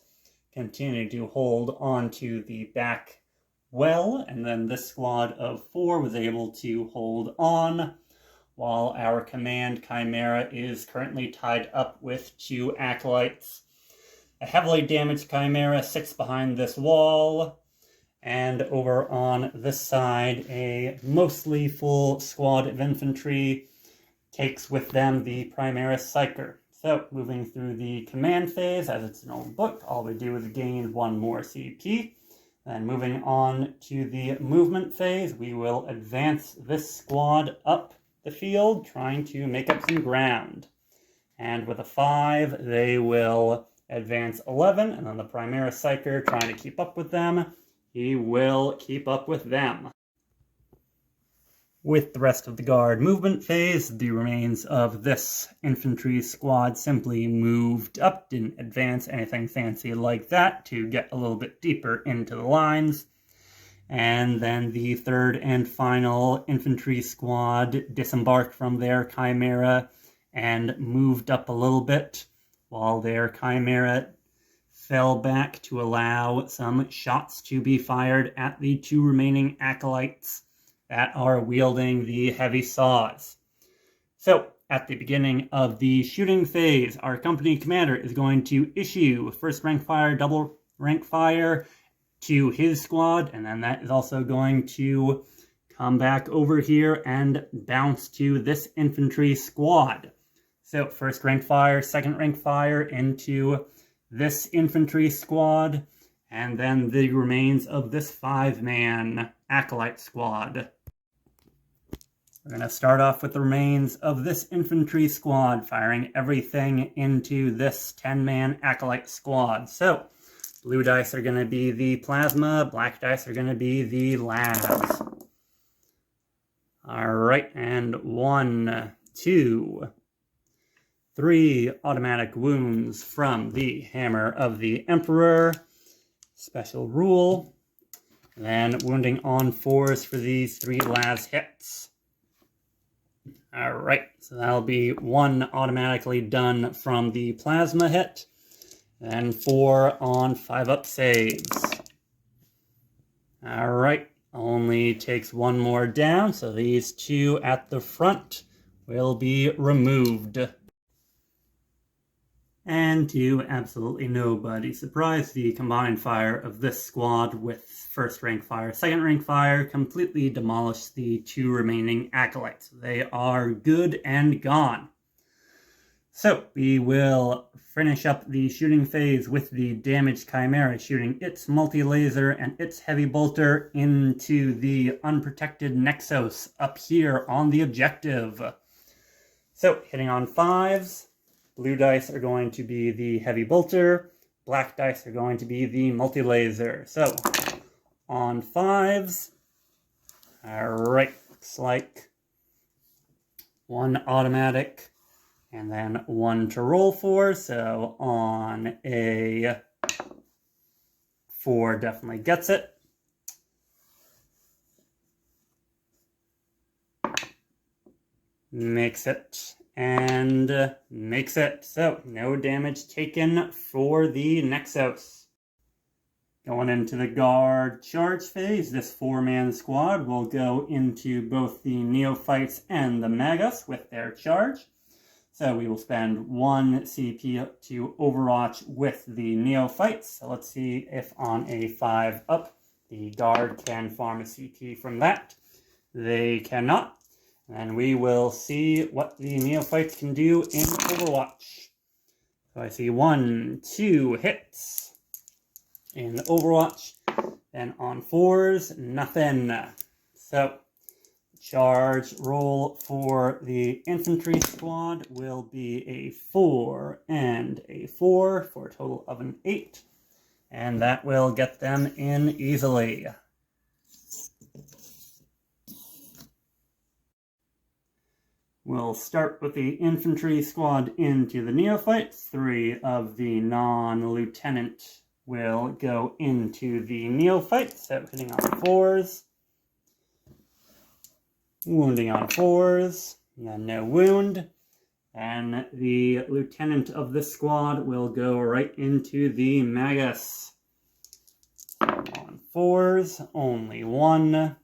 continue to hold on to the back well, and then this squad of 4 was able to hold on, while our command Chimera is currently tied up with 2 acolytes. A heavily damaged Chimera sits behind this wall, and over on this side, a mostly full squad of infantry takes with them the Primaris Psyker. So, moving through the command phase, as it's an old book, all we do is gain 1 more CP. Then moving on to the movement phase, we will advance this squad up the field, trying to make up some ground. And with a 5, they will advance 11, and then the Primaris Psyker trying to keep up with them. He will keep up with them. With the rest of the guard movement phase, the remains of this infantry squad simply moved up, didn't advance anything fancy like that to get a little bit deeper into the lines. And then the 3rd and final infantry squad disembarked from their Chimera and moved up a little bit, while their Chimera fell back to allow some shots to be fired at the 2 remaining acolytes that are wielding the heavy saws. So, at the beginning of the shooting phase, our company commander is going to issue first rank fire, double rank fire to his squad, and then that is also going to come back over here and bounce to this infantry squad. So first rank fire, second rank fire into this infantry squad, and then the remains of this 5-man acolyte squad. We're going to start off with the remains of this infantry squad, firing everything into this 10-man acolyte squad. So blue dice are going to be the plasma, black dice are going to be the labs. Alright, and 1, 2, 3 automatic wounds from the Hammer of the Emperor. Special rule. And then wounding on 4s for these 3 last hits. Alright, so that'll be 1 automatically done from the plasma hit. And 4 on 5-up saves. Alright, only takes 1 more down, so these 2 at the front will be removed. And to absolutely nobody's surprise, the combined fire of this squad with first rank fire, second rank fire completely demolished the 2 remaining acolytes. They are good and gone. So we will finish up the shooting phase with the damaged Chimera shooting its multi-laser and its heavy bolter into the unprotected Nexus up here on the objective. So hitting on 5s, blue dice are going to be the heavy bolter, black dice are going to be the multi-laser. So on 5s, alright, looks like 1 automatic and then 1 to roll for, so on a 4 definitely gets it. Makes it, and makes it. So, no damage taken for the Nexus. Going into the guard charge phase, this 4-man squad will go into both the Neophytes and the Magus with their charge. So we will spend 1 CP to Overwatch with the Neophytes. So let's see if on a 5-up, the guard can farm a CP from that. They cannot. And we will see what the Neophytes can do in Overwatch. So I see 1, 2 hits in Overwatch. Then on 4s, nothing. So charge roll for the infantry squad will be a 4 and a 4 for a total of an 8. And that will get them in easily. We'll start with the infantry squad into the Neophytes. 3 of the non-lieutenant will go into the Neophytes, so hitting on 4s. Wounding on 4s, and then no wound. And the lieutenant of this squad will go right into the Magus. On 4s, only 1.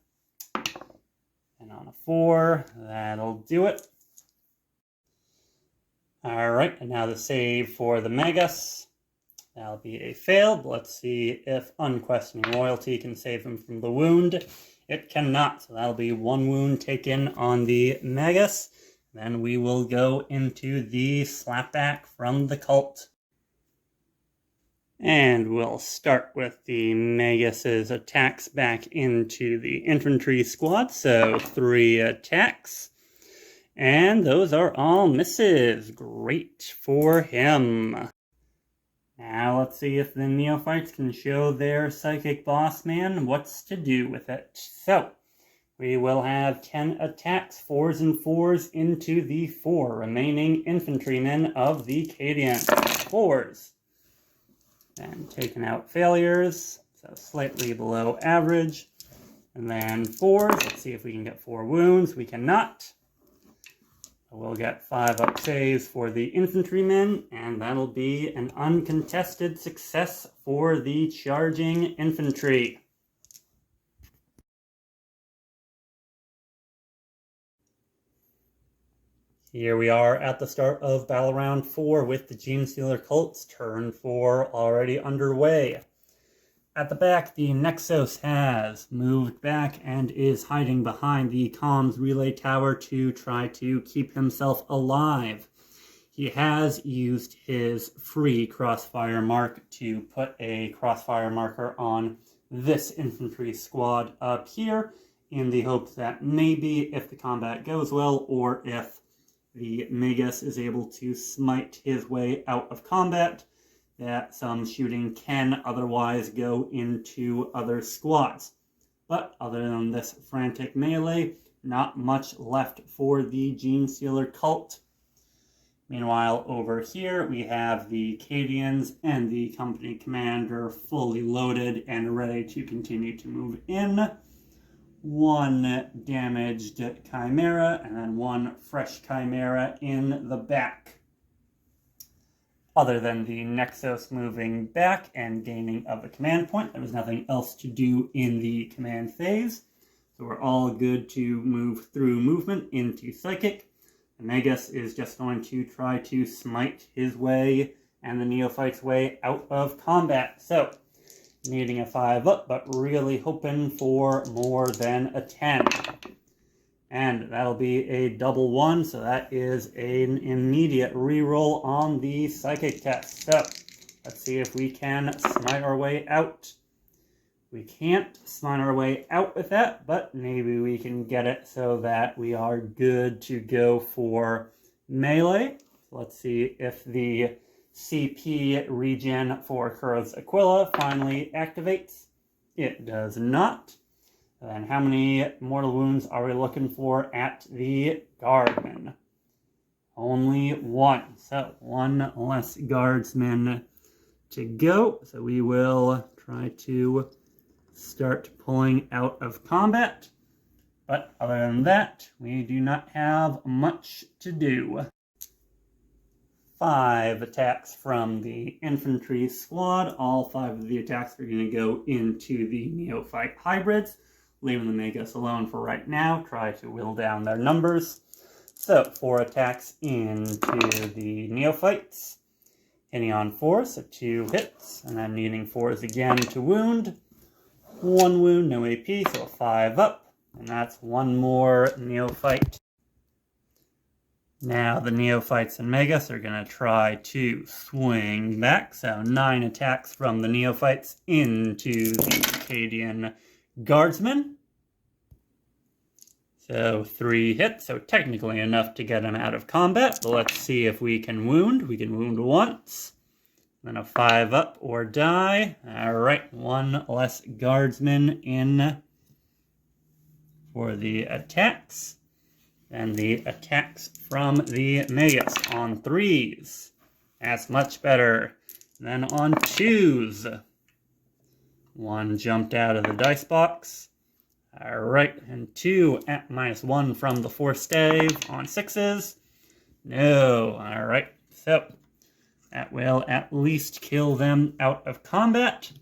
And on a 4, that'll do it. Alright, and now the save for the Magus. That'll be a fail, but let's see if Unquestioning Loyalty can save him from the wound. It cannot, so that'll be 1 wound taken on the Magus. Then we will go into the slapback from the cult. And we'll start with the Magus's attacks back into the infantry squad. So 3 attacks. And those are all misses. Great for him. Now let's see if the Neophytes can show their psychic boss man what's to do with it. So we will have 10 attacks, 4s and 4s into the 4 remaining infantrymen of the Cadian. 4s. And taking out failures, so slightly below average. And then 4s, let's see if we can get 4 wounds. We cannot. We'll get 5-up saves for the infantrymen, and that'll be an uncontested success for the charging infantry. Here we are at the start of Battle Round 4 with the Genestealer Cults, turn 4 already underway. At the back, the Nexos has moved back and is hiding behind the comms relay tower to try to keep himself alive. He has used his free crossfire mark to put a crossfire marker on this infantry squad up here in the hopes that maybe if the combat goes well or if the Magus is able to smite his way out of combat, that some shooting can otherwise go into other squads. But other than this frantic melee, not much left for the Genestealer Cult. Meanwhile, over here, we have the Cadians and the company commander fully loaded and ready to continue to move in. One damaged Chimera and then one fresh Chimera in the back. Other than the Nexos moving back and gaining of the command point, there was nothing else to do in the command phase. So we're all good to move through movement into Psychic. The Magus is just going to try to smite his way and the Neophyte's way out of combat. So, needing a 5-up, but really hoping for more than a 10. And that'll be a double 1, so that is an immediate reroll on the Psychic test. So, let's see if we can smite our way out. We can't smite our way out with that, but maybe we can get it so that we are good to go for melee. Let's see if the CP regen for Kuro's Aquila finally activates. It does not. And how many mortal wounds are we looking for at the guardman? Only 1. So 1 less guardsman to go. So we will try to start pulling out of combat. But other than that, we do not have much to do. 5 attacks from the infantry squad. All 5 of the attacks are going to go into the Neophyte hybrids, leaving the Magus alone for right now. Try to whittle down their numbers. So, 4 attacks into the Neophytes. Hitting on 4, so 2 hits. And then needing 4s again to wound. 1 wound, no AP, so a 5-up. And that's 1 more Neophyte. Now the Neophytes and Magus are going to try to swing back. So 9 attacks from the Neophytes into the Cadian Guardsmen. So 3 hits, so technically enough to get him out of combat. But let's see if we can wound. We can wound once. Then a 5-up or die. Alright, 1 less Guardsman in for the attacks. And the attacks from the Magus on 3s. That's much better. Then on 2s. 1 jumped out of the dice box. Alright, and 2 at -1 from the force stave on 6s. No, alright, so that will at least kill them out of combat.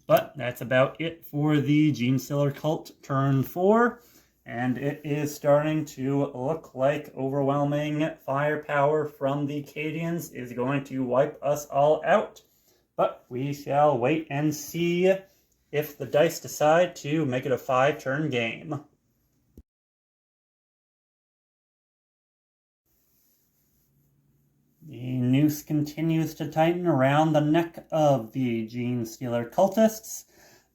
But that's about it for the Genestealer Cult turn 4. And it is starting to look like overwhelming firepower from the Cadians is going to wipe us all out. But we shall wait and see if the dice decide to make it a 5-turn game. The noose continues to tighten around the neck of the Genestealer Cultists.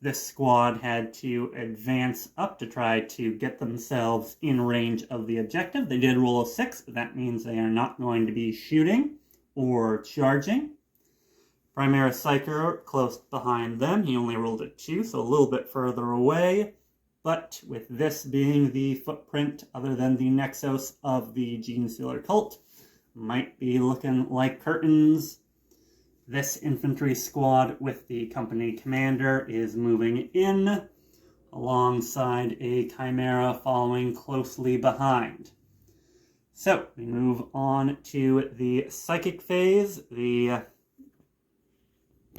This squad had to advance up to try to get themselves in range of the objective. They did roll a 6, but that means they are not going to be shooting or charging. Chimera Psyker close behind them. He only rolled a 2, so a little bit further away. But with this being the footprint other than the Nexos of the Genestealer Cult, might be looking like curtains. This infantry squad with the company commander is moving in, alongside a Chimera following closely behind. So we move on to the psychic phase. The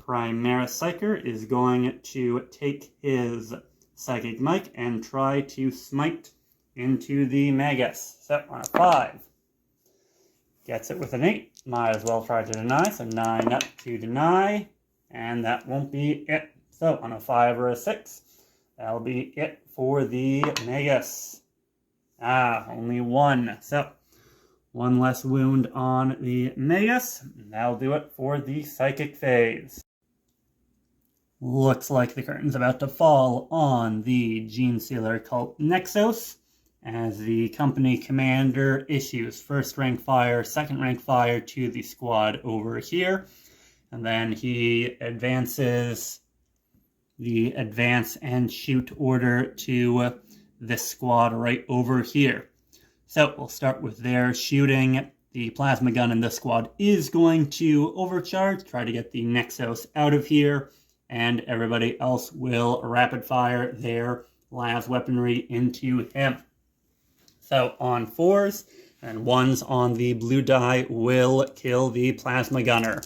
Chimera Psyker is going to take his psychic mic and try to smite into the Magus. So on a 5. Gets it with an 8. Might as well try to deny. So 9 up to deny. And that won't be it. So on a 5 or a 6, that'll be it for the Magus. Only 1. So 1 less wound on the Magus. That'll do it for the psychic phase. Looks like the curtain's about to fall on the Genestealer Cult Nexus as the company commander issues first rank fire, second rank fire to the squad over here. And then he advances the advance and shoot order to this squad right over here. So we'll start with their shooting. The plasma gun in this squad is going to overcharge, try to get the Nexus out of here. And everybody else will rapid fire their las weaponry into him. So on 4s and 1s on the blue die will kill the plasma gunner.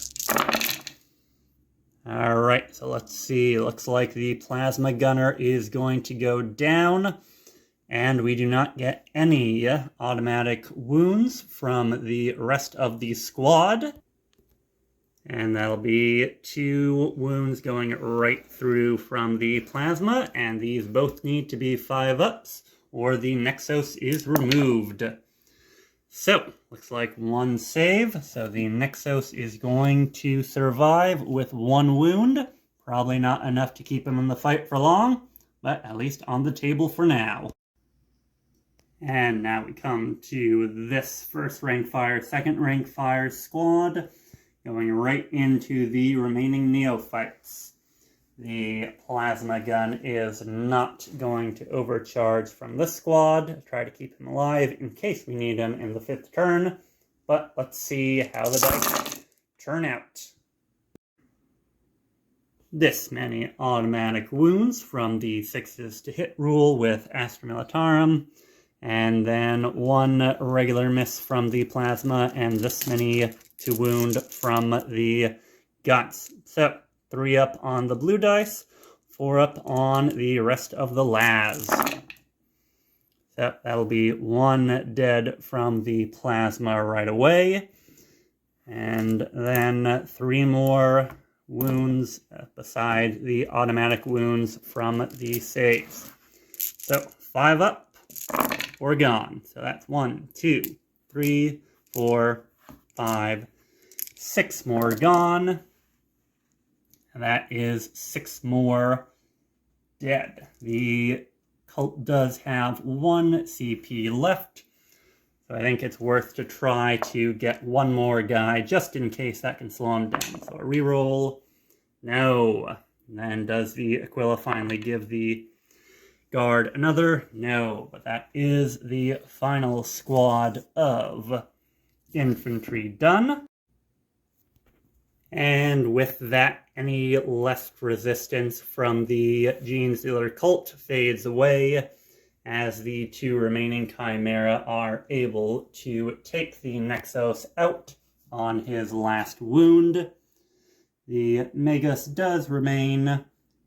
Alright, so let's see. Looks like the plasma gunner is going to go down. And we do not get any automatic wounds from the rest of the squad. And that'll be 2 wounds going right through from the plasma, and these both need to be 5-ups, or the Nexus is removed. So, looks like 1 save, so the Nexus is going to survive with 1 wound. Probably not enough to keep him in the fight for long, but at least on the table for now. And now we come to this first rank fire, second rank fire squad. Going right into the remaining neophytes. The plasma gun is not going to overcharge from this squad. Try to keep him alive in case we need him in the 5th turn. But let's see how the dice turn out. This many automatic wounds from the 6s to hit rule with Astra Militarum. And then 1 regular miss from the plasma, and this many to wound from the guns. So 3 up on the blue dice, 4 up on the rest of the las. So that'll be 1 dead from the plasma right away. And then 3 more wounds beside the automatic wounds from the saves. So 5 up. Or gone. So that's 1, 2, 3, 4, 5, 6 more gone. And that is 6 more dead. The cult does have 1 CP left. So I think it's worth to try to get 1 more guy just in case that can slow him down. So a reroll. No. And then does the Aquila finally give the guard another? No, but that is the final squad of infantry done. And with that, any left resistance from the Genestealer Cult fades away as the 2 remaining Chimera are able to take the Nexus out on his last wound. The Magus does remain,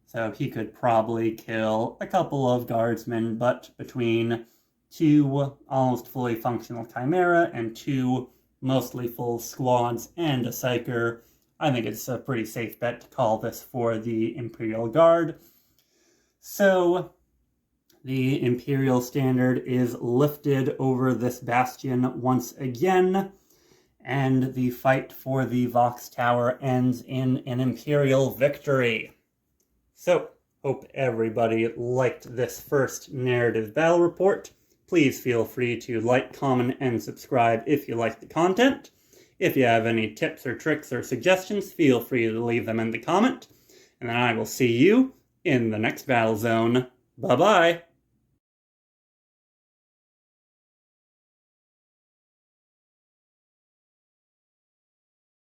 so he could probably kill a couple of guardsmen, but between 2 almost fully functional Chimera and 2 mostly full squads and a Psyker, I think it's a pretty safe bet to call this for the Imperial Guard. So the Imperial standard is lifted over this bastion once again, and the fight for the Vox Tower ends in an Imperial victory. So, hope everybody liked this first narrative battle report. Please feel free to like, comment, and subscribe if you like the content. If you have any tips or tricks or suggestions, feel free to leave them in the comment. And then I will see you in the next battle zone. Bye-bye!